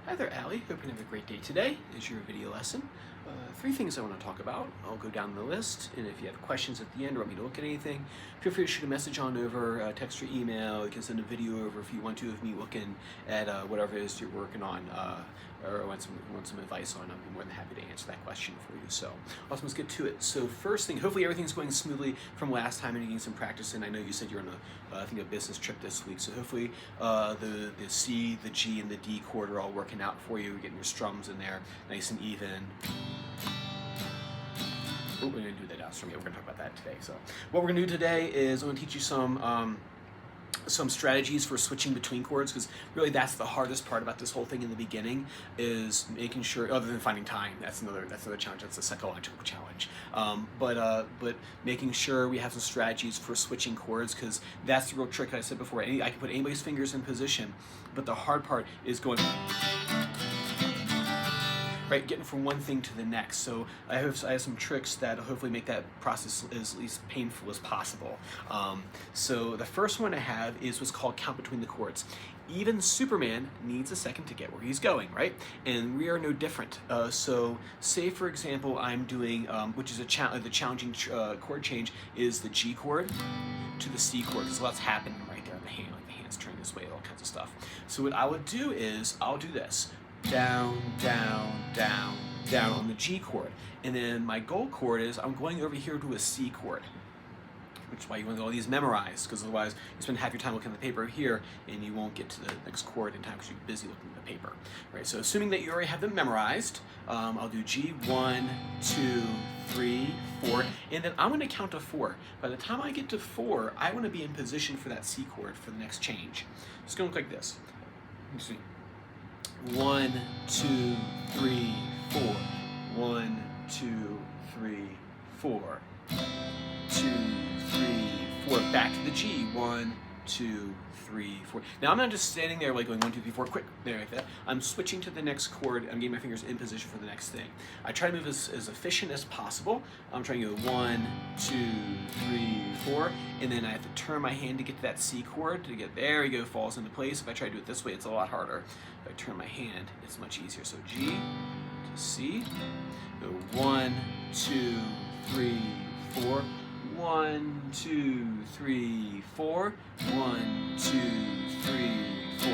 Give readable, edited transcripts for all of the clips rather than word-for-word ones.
Hi there, Allie. Hope you have a great day today. Is your video lesson. Three things I want to talk about. I'll go down the list, and if you have questions at the end or want me to look at anything, feel free to shoot a message on over, text or email. You can send a video over if you want to of me looking at whatever it is you're working on, or want some advice on. I'd be more than happy to answer that question for you. So, awesome, let's get to it. So, first thing, hopefully everything's going smoothly from last time and you're getting some practice in. I know you said you're on a business trip this week, so hopefully the C, the G, and the D chord are all working out for you. You're getting your strums in there nice and even. Oh, we're going to do that downstream. Yeah, we're going to talk about that today. So what we're going to do today is I'm going to teach you some strategies for switching between chords, because really that's the hardest part about this whole thing in the beginning, is making sure, other than finding time, that's another challenge, that's a psychological challenge, but making sure we have some strategies for switching chords, because that's the real trick. I said before, I can put anybody's fingers in position, but the hard part is going right, getting from one thing to the next. So I have some tricks that hopefully make that process as least painful as possible. So the first one I have is what's called count between the chords. Even Superman needs a second to get where he's going, right? And we are no different. So say, for example, I'm doing, which is the challenging chord change, is the G chord to the C chord, because lots happening right there in the hand, like the hand's turning this way, all kinds of stuff. So what I would do is, I'll do this. Down, down, down, down on the G chord. And then my goal chord is I'm going over here to a C chord, which is why you want all these memorized, because otherwise you spend half your time looking at the paper here and you won't get to the next chord in time because you're busy looking at the paper. Right? So assuming that you already have them memorized, I'll do G, 1, 2, 3, 4, and then I'm going to count to 4. By the time I get to 4, I want to be in position for that C chord for the next change. It's going to look like this. Let me see. 1, 2, 3, 4. 1, 2, 3, 4. 2, 3, 4. Back to the G. 1, 2, 3, 4. Now I'm not just standing there like going 1, 2, 3, 4, quick, there like that. I'm switching to the next chord. I'm getting my fingers in position for the next thing. I try to move as efficient as possible. I'm trying to go 1, 2, 3, 4, and then I have to turn my hand to get to that C chord. To get there, you go, falls into place. If I try to do it this way, it's a lot harder. If I turn my hand, it's much easier. So G to C, go 1, 2, 3, 4. 1, 2, 3, 4. 1, 2, 3, 4.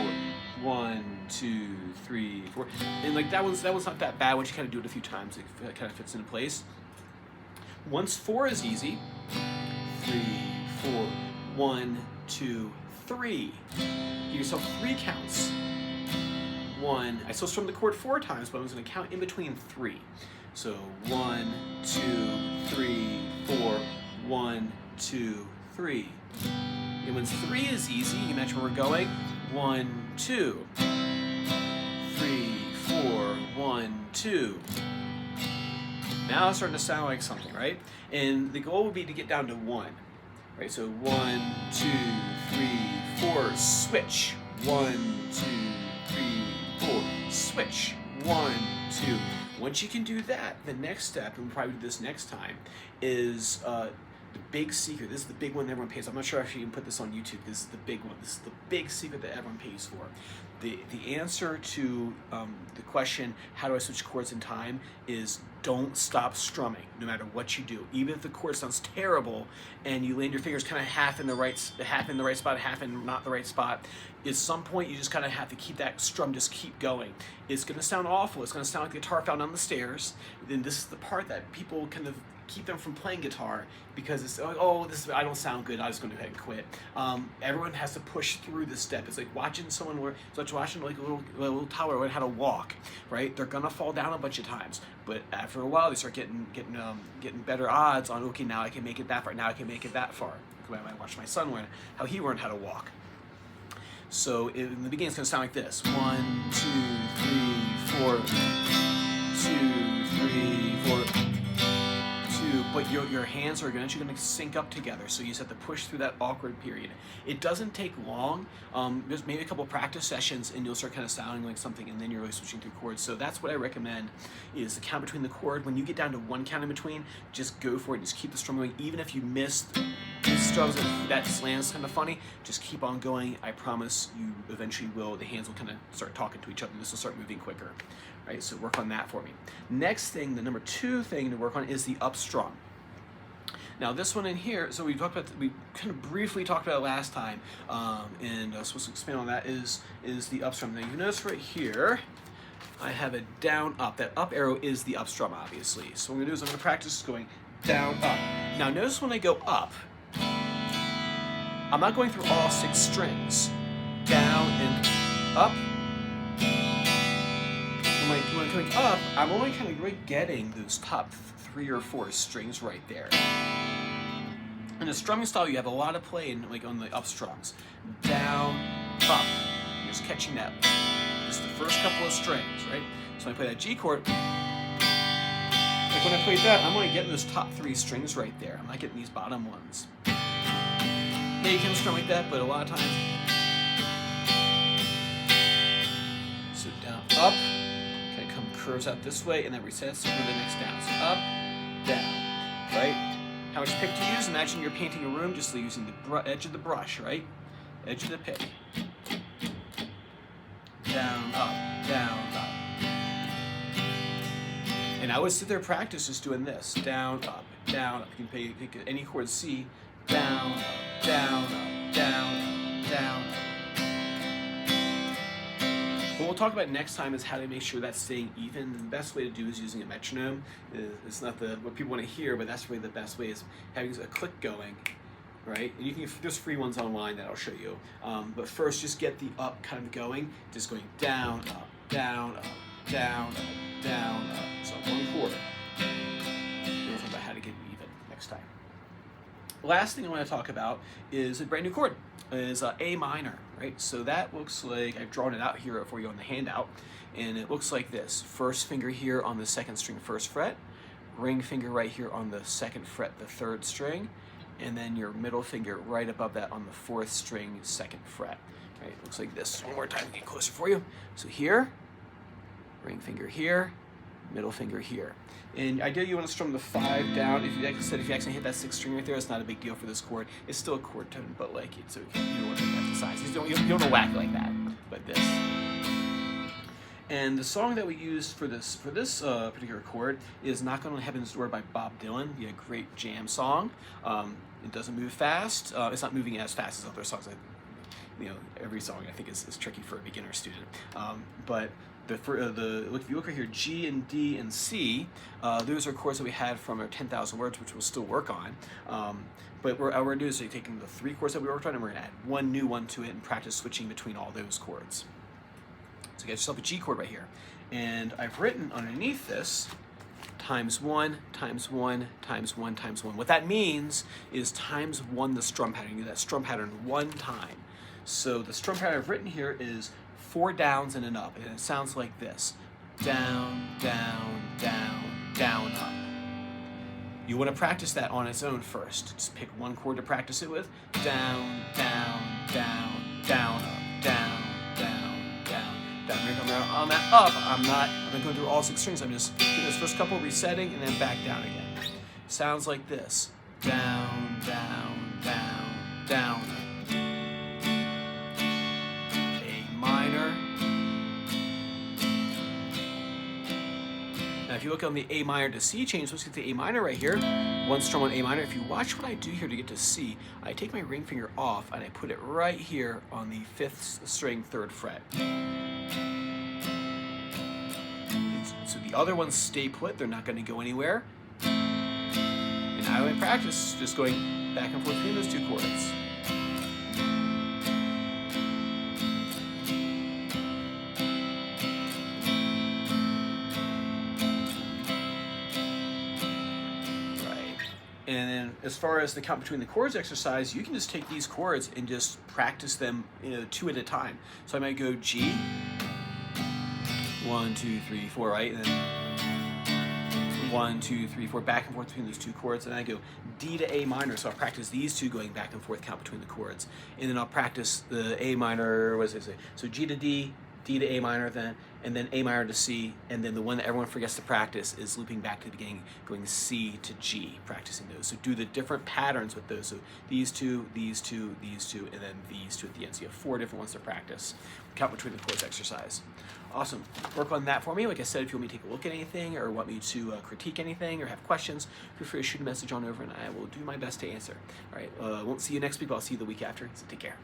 1, 2, 3, 4. And like that one's not that bad once you kind of do it a few times. It kind of fits into place. Once 4 is easy. 3, 4. 1, 2, 3. Give yourself 3 counts. 1. I still strum the chord 4 times, but I'm just going to count in between 3. So 1, 2, 3, 4. 1, 2, 3. And when 3 is easy, you imagine where we're going. 1, 2, 3, 4. 1, 2. Now it's starting to sound like something, right? And the goal would be to get down to 1. Right? So 1, 2, 3, 4. Switch. 1, 2, 3, 4. Switch. 1, 2. Once you can do that, the next step, and we'll probably do this next time, is the big secret. This is the big one that everyone pays. I'm not sure if you can put this on YouTube. This is the big one. This is the big secret that everyone pays for. The answer to the question, how do I switch chords in time, is don't stop strumming, no matter what you do. Even if the chord sounds terrible and you land your fingers kind of half in the right spot, half in not the right spot, at some point you just kind of have to keep that strum, just keep going. It's going to sound awful. It's going to sound like the guitar fell down the stairs. Then this is the part that people kind of keep them from playing guitar, because it's, oh, I don't sound good, I'm just going to go ahead and quit. Everyone has to push through this step. It's like watching someone watching like a little toddler learn how to walk, right? They're gonna fall down a bunch of times, but after a while they start getting better odds on, okay, now I can make it that far, now I can make it that far. I watched my son learn how he learned how to walk. So in the beginning it's going to sound like this. 1, 2, 3, 4. 2, 3, 4. 2, but your hands are eventually going to sync up together, so you just have to push through that awkward period. It doesn't take long. There's maybe a couple practice sessions and you'll start kind of sounding like something, and then you're really switching through chords. So that's what I recommend, is the count between the chord. When you get down to one count in between, just go for it. Just keep the strum going. Even if you missed the strums and that lands kind of funny, just keep on going. I promise you eventually will. The hands will kind of start talking to each other, and this will start moving quicker. Right, so work on that for me. Next thing, the number 2 thing to work on is the up strum. Now this one in here, so we kind of briefly talked about it last time, and supposed to expand on that, is the up strum. Now you notice right here, I have a down up. That up arrow is the up strum, obviously. So what I'm gonna do is I'm gonna practice going down up. Now notice when I go up, I'm not going through all 6 strings. Down and up. When I'm coming up, I'm only kind of really getting those top 3 or 4 strings right there. In the strumming style, you have a lot of play in, like on the up strums. Down, up. You're just catching that. Just the first couple of strings, right? So when I play that G chord, like when I played that, I'm only getting those top 3 strings right there. I'm not getting these bottom ones. Yeah, you can strum like that, but a lot of times. So down, up. Curves out this way and then resets through the next down. So up, down, right? How much pick to use? Imagine you're painting a room just using the edge of the brush, right? Edge of the pick. Down, up, down, up. And I would sit there and practice just doing this. Down, up, down, up. You can pick any chord C. Down, up, down, up, down, up, down, up. What we'll talk about next time is how to make sure that's staying even. And the best way to do is using a metronome. It's not what people want to hear, but that's really the best way, is having a click going, right? And you can, there's free ones online that I'll show you. But first, just get the up kind of going, just going down, up, down, up, down, up, down, up. So one chord. We'll talk about how to get even next time. Last thing I want to talk about is a brand new chord. Is A minor, right? So that looks like, I've drawn it out here for you on the handout, and it looks like this. First finger here on the 2nd string, 1st fret, ring finger right here on the 2nd fret, the 3rd string, and then your middle finger right above that on the 4th string, 2nd fret. Right? It looks like this. One more time to get closer for you. So here, ring finger here, middle finger here. And ideally you want to strum the 5 down. If you, like I said, if you actually hit that 6th string right there, it's not a big deal for this chord. It's still a chord tone, but like it's okay. You don't want to emphasize. You don't want to whack like that, like this. And the song that we used for this particular chord is "Knock on Heaven's Door" by Bob Dylan. Be a great jam song. It doesn't move fast. It's not moving as fast as other songs. Every song I think is tricky for a beginner student. But if you look right here, G and D and C, those are chords that we had from our 10,000 words, which we'll still work on. But what we're going to do is taking the 3 chords that we worked on, and we're going to add one new one to it and practice switching between all those chords. So get yourself a G chord right here. And I've written underneath this, times 1, times 1, times 1, times 1. What that means is times 1 the strum pattern. You do that strum pattern 1 time. So the strum pattern I've written here is 4 downs and an up, and it sounds like this. Down, down, down, down, up. You want to practice that on its own first. Just pick one chord to practice it with. Down, down, down, down, up, down, down, down, down. On that up, I'm not going through all 6 strings. I'm just doing this first couple, resetting, and then back down again. Sounds like this. Down, down, down, down, up. Now, if you look on the A minor to C change, let's get the A minor right here. 1 strum on A minor. If you watch what I do here to get to C, I take my ring finger off and I put it right here on the 5th string, 3rd fret. So the other ones stay put, they're not going to go anywhere. And now in practice, just going back and forth between those 2 chords. And then as far as the count between the chords exercise, you can just take these chords and just practice them 2 at a time. So I might go G, 1, 2, 3, 4, right? And then 1, 2, 3, 4, back and forth between those two chords, and I go D to A minor, so I'll practice these two going back and forth, count between the chords, and then I'll practice the A minor, what does it say? So G to D, D to A minor then, and then A minor to C, and then the one that everyone forgets to practice is looping back to the beginning, going C to G, practicing those. So do the different patterns with those. So these two, these two, these two, and then these two at the end. So you have 4 different ones to practice. Count between the chords exercise. Awesome. Work on that for me. Like I said, if you want me to take a look at anything or want me to critique anything or have questions, feel free to shoot a message on over and I will do my best to answer. All right, won't see you next week, but I'll see you the week after. So take care.